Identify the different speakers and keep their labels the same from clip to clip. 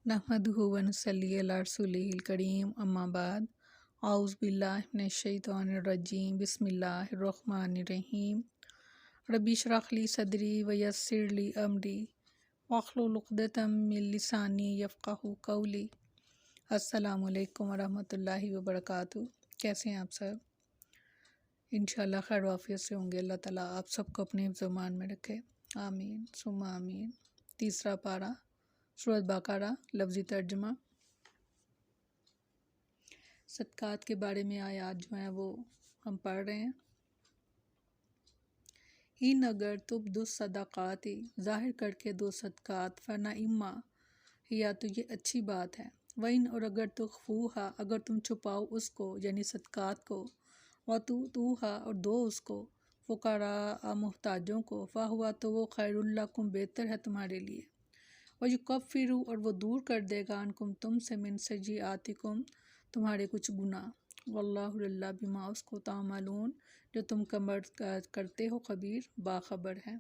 Speaker 1: नहमदुहु व नसल्ली अला रसूलिहिल करीम अम्मा बाद औज़ु बिल्लाहि मिनश्शैतानिर रजीम बिस्मिल्लाहिर रहमानिर रहीम रब्बि इश्रह ली सदरी व यस्सिर ली अमरी वहलुल उक़दतम मिन लिसानी यफ़क़हू क़ौली। अस्सलामु अलैकुम व रहमतुल्लाहि व बरकातुहू। कैसे हैं आप सब? इंशाअल्लाह खैर वाफ़ियत से होंगे। अल्लाह ताला आप सबको अपने हिफ्ज़-ओ-मान में रखे, आमीन सुम्मा आमीन। तीसरा पारा सूरत बक़रा, लफ्ज़ी तर्जुमा। सदक़ात के बारे में आयात जो हैं वो हम पढ़ रहे हैं। इन अगर तुब्दु सदक़ाती, ज़ाहिर करके दो सदक़ात, फ़ना इम्मा, या तो ये अच्छी बात है। वइन, और अगर तुख़फ़ूहा, अगर तुम छुपाओ उसको यानी सदक़ात को, वतूतूहा, और दो उसको, फ़ुक़रा मुहताजों को, फ़हुवा, तो वो खैरुल लकुम, बेहतर है तुम्हारे लिए। वयुकफ़िरु, और वो दूर कर देगा, अनकुम, तुमसे, मिन सय्यिआतिकुम, तुम्हारे कुछ गुनाह। वल्लाहु अल्लाह बिमा, उसको तामलून, जो तुम करते हो, खबीर, बाखबर है।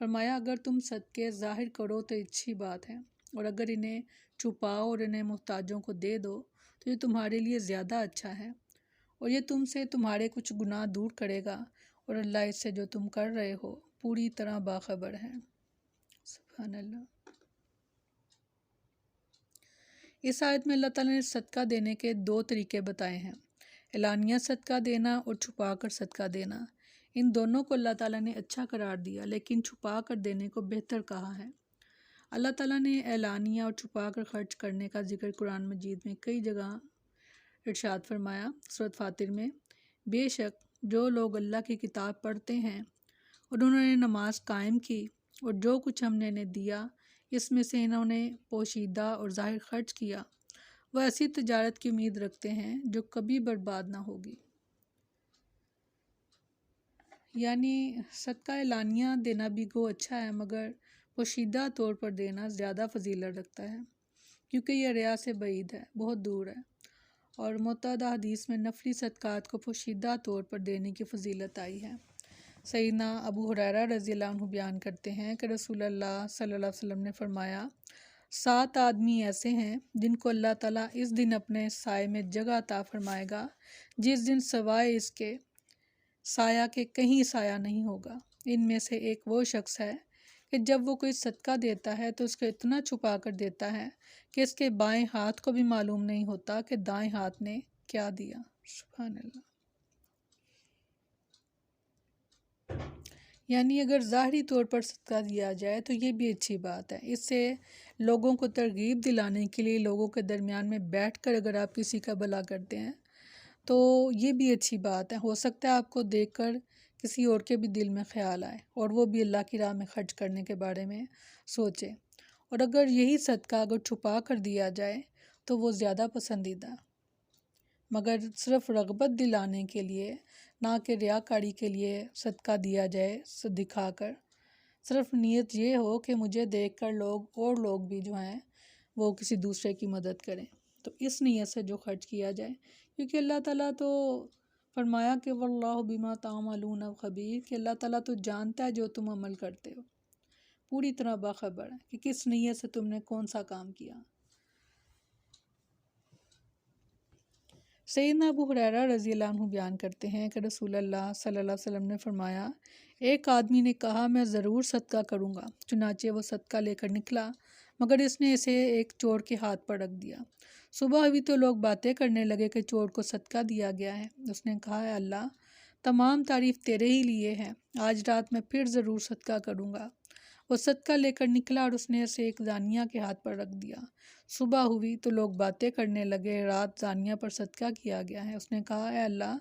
Speaker 1: फरमाया अगर तुम सदक़े ज़ाहिर करो तो अच्छी बात है, और अगर इन्हें छुपाओ और इन्हें मुहताजों को दे दो तो ये तुम्हारे लिए ज़्यादा अच्छा है, और ये तुमसे तुम्हारे कुछ गुनाह दूर करेगा, और अल्लाह इससे जो तुम कर रहे हो पूरी तरह बाखबर है। सुभान अल्लाह। इस आयत में अल्लाह ताला ने सदका देने के दो तरीके बताए हैं, एलानिया सदका देना और छुपा कर सदका देना। इन दोनों को अल्लाह ताला ने अच्छा करार दिया, लेकिन छुपा कर देने को बेहतर कहा है। अल्लाह ताला ने एलानिया और छुपा कर खर्च करने का जिक्र कुरान मजीद में कई जगह इरशाद फरमाया। सूरत फातिर में, बेशक जो लोग अल्लाह की किताब पढ़ते हैं और उन्होंने नमाज कायम की, और जो कुछ हमने इन्हें दिया इसमें से इन्होंने पोशीदा और ज़ाहिर खर्च किया, वह ऐसी तिजारत की उम्मीद रखते हैं जो कभी बर्बाद ना होगी। यानी सदका एलानिया देना भी गो अच्छा है, मगर पोशीदा तौर पर देना ज़्यादा फजीलत रखता है, क्योंकि यह रिया से बईद है, बहुत दूर है। और मुतअद्दिद हदीस में नफली सदक़ात को पोशीदा तौर पर देने की फजीलत आई है। सैयदना अबू हुरैरा रज़ियल्लाहु अन्हु बयान करते हैं कि रसूलुल्लाह सल्लल्लाहु अलैहि वसल्लम ने फरमाया, 7 आदमी ऐसे हैं जिनको अल्लाह ताला इस दिन अपने साए में जगह अता फरमाएगा, जिस दिन सवाए इसके साया के कहीं साया नहीं होगा। इनमें से एक वो शख्स है कि जब वो कोई सदका देता है तो उसको इतना छुपा कर देता है कि इसके बाएं हाथ को भी मालूम नहीं होता कि दाएं हाथ ने क्या दिया। सुभान अल्लाह। यानी अगर ज़ाहरी तौर पर सदका दिया जाए तो ये भी अच्छी बात है। इससे लोगों को तरगीब दिलाने के लिए लोगों के दरमियान में बैठकर अगर आप किसी का भला करते हैं तो ये भी अच्छी बात है। हो सकता है आपको देखकर किसी और के भी दिल में ख्याल आए और वो भी अल्लाह की राह में खर्च करने के बारे में सोचे। और अगर यही सदका अगर छुपा कर दिया जाए तो वो ज़्यादा पसंदीदा, मगर सिर्फ रग़बत दिलाने के लिए, ना कि रियाकारी के लिए सदका दिया जाए दिखाकर। सिर्फ नीयत ये हो कि मुझे देखकर लोग भी जो हैं वो किसी दूसरे की मदद करें, तो इस नीयत से जो खर्च किया जाए, क्योंकि अल्लाह ताला तो फरमाया कि वल्लाहु बिमा तामलून खबीर, कि अल्लाह ताला तो जानता है जो तुम अमल करते हो, पूरी तरह बाखबर है कि किस नीयत से तुमने कौन सा काम किया। सैयदना अबू हुरैरा रज़ियल्लाहु अन्हु बयान करते हैं कि रसूलुल्लाह सल्लल्लाहु अलैहि वसल्लम ने फरमाया, एक आदमी ने कहा मैं ज़रूर सदका करूँगा, चुनाचे वो सदका लेकर निकला, मगर इसने इसे एक चोर के हाथ पर रख दिया। सुबह हुई तो लोग बातें करने लगे कि चोर को सदका दिया गया है। उसने कहा, है अल्लाह, तमाम तारीफ़ तेरे ही लिए है, आज रात में फिर ज़रूर सदका करूँगा। वो सदका लेकर निकला और उसने इसे एक जानिया के हाथ पर रख दिया। सुबह हुई तो लोग बातें करने लगे, रात जानिया पर सदका किया गया है। उसने कहा, है अल्लाह,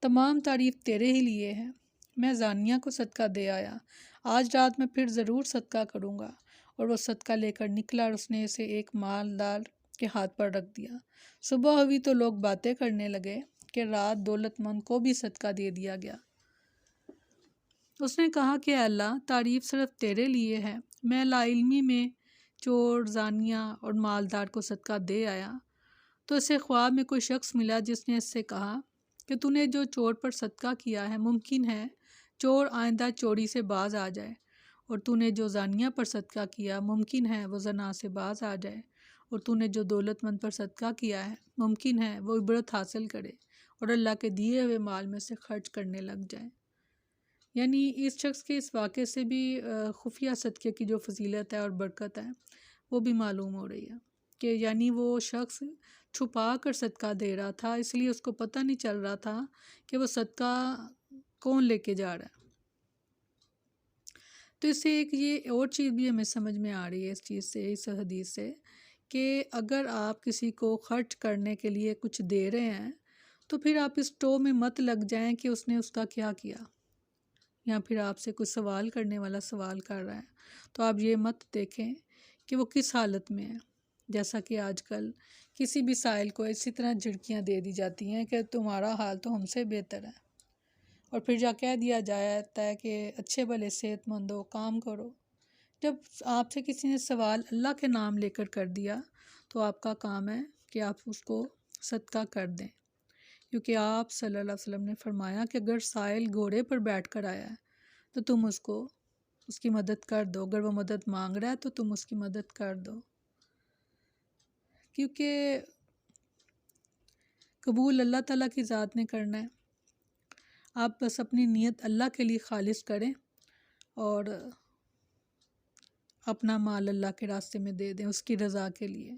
Speaker 1: तमाम तारीफ़ तेरे ही लिए है, मैं जानिया को सदका दे आया, आज रात में फिर ज़रूर सदका करूँगा। और वो सदका लेकर निकला और उसने इसे एक मालदार के हाथ पर रख दिया। सुबह हुई तो लोग बातें करने लगे कि रात दौलतमंद को भी सदका दे दिया गया। उसने कहा कि अल्लाह, तारीफ़ सिर्फ तेरे लिए है, मैं लाइल्मी में चोर, जानिया और मालदार को सदका दे आया। तो इसे ख्वाब में कोई शख्स मिला जिसने इससे कहा कि तूने जो चोर पर सदका किया है, मुमकिन है चोर आइंदा चोरी से बाज आ जाए, और तूने जो जानिया पर सदका किया, मुमकिन है वो जना से बाज आ जाए, اور تو نے جو دولت مند پر صدقہ کیا ہے ممکن ہے وہ عبرت حاصل کرے اور اللہ کے دیے ہوئے مال میں سے خرچ کرنے لگ جائے۔ یعنی اس شخص کے اس واقعے سے بھی خفیہ صدقے کی جو فضیلت ہے اور برکت ہے وہ بھی معلوم ہو رہی ہے کہ یعنی وہ شخص چھپا کر صدقہ دے رہا تھا، اس لیے اس کو پتہ نہیں چل رہا تھا کہ وہ صدقہ کون لے کے جا رہا ہے۔ تو اس سے ایک یہ اور چیز بھی ہمیں سمجھ میں آ رہی ہے اس چیز سے، اس حدیث سے، کہ اگر آپ کسی کو خرچ کرنے کے لیے کچھ دے رہے ہیں تو پھر آپ اس ٹو میں مت لگ جائیں کہ اس نے اس کا کیا کیا، یا پھر آپ سے کوئی سوال کرنے والا سوال کر رہا ہے تو آپ یہ مت دیکھیں کہ وہ کس حالت میں ہے۔ جیسا کہ آج کل کسی بھی سائل کو اسی طرح جھڑکیاں دے دی جاتی ہیں کہ تمہارا حال تو ہم سے بہتر ہے، اور پھر جا کہہ دیا جاتا ہے کہ اچھے بھلے صحت مند ہو، کام کرو۔ جب آپ سے کسی نے سوال اللہ کے نام لے کر کر دیا تو آپ کا کام ہے کہ آپ اس کو صدقہ کر دیں، کیونکہ آپ صلی اللہ علیہ وسلم نے فرمایا کہ اگر سائل گھوڑے پر بیٹھ کر آیا ہے تو تم اس کی مدد کر دو، اگر وہ مدد مانگ رہا ہے تو تم اس کی مدد کر دو، کیونکہ قبول اللہ تعالیٰ کی ذات نے کرنا ہے۔ آپ بس اپنی نیت اللہ کے لیے خالص کریں اور اپنا مال اللہ کے راستے میں دے دیں، اس کی رضا کے لیے۔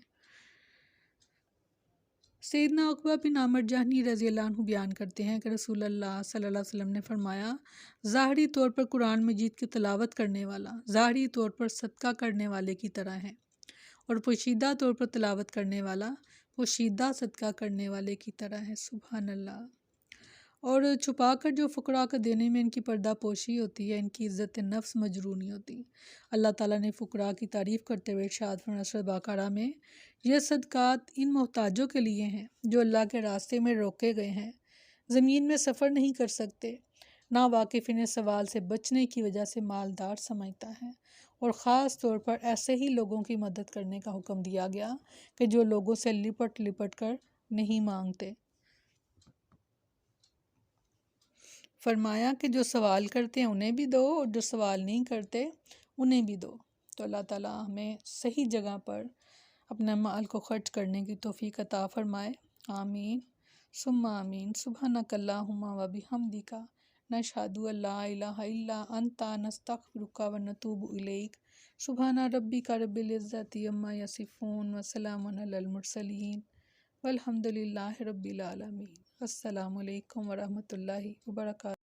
Speaker 1: سیدنا عقبہ بن عامر جہنی رضی اللہ عنہ بیان کرتے ہیں کہ رسول اللہ صلی اللہ علیہ وسلم نے فرمایا، ظاہری طور پر قرآن مجید کی تلاوت کرنے والا ظاہری طور پر صدقہ کرنے والے کی طرح ہے، اور پوشیدہ طور پر تلاوت کرنے والا پوشیدہ صدقہ کرنے والے کی طرح ہے۔ سبحان اللہ۔ اور چھپا کر جو فقراء کو دینے میں ان کی پردہ پوشی ہوتی ہے، ان کی عزت نفس مجروح نہیں ہوتی۔ اللہ تعالیٰ نے فقراء کی تعریف کرتے ہوئے ارشاد فرمایا سورۃ بقرہ میں، یہ صدقات ان محتاجوں کے لیے ہیں جو اللہ کے راستے میں روکے گئے ہیں، زمین میں سفر نہیں کر سکتے، ناواقف انہیں سوال سے بچنے کی وجہ سے مالدار سمجھتا ہے، اور خاص طور پر ایسے ہی لوگوں کی مدد کرنے کا حکم دیا گیا کہ جو لوگوں سے لپٹ لپٹ کر نہیں مانگتے۔ فرمایا کہ جو سوال کرتے ہیں انہیں بھی دو، اور جو سوال نہیں کرتے انہیں بھی دو۔ تو اللہ تعالیٰ ہمیں صحیح جگہ پر اپنے مال کو خرچ کرنے کی توفیق عطا فرمائے۔ آمین ثم آمین۔ سبحانک اللہم و بحمدک، نشہد ان لا الہ الا انت، نستغفرک و نتوب الیک۔ سبحان ربک رب العزت عما یصفون وسلام علی المرسلین والحمد للہ رب العالمین۔ السلام علیکم ورحمۃ اللہ وبرکاتہ۔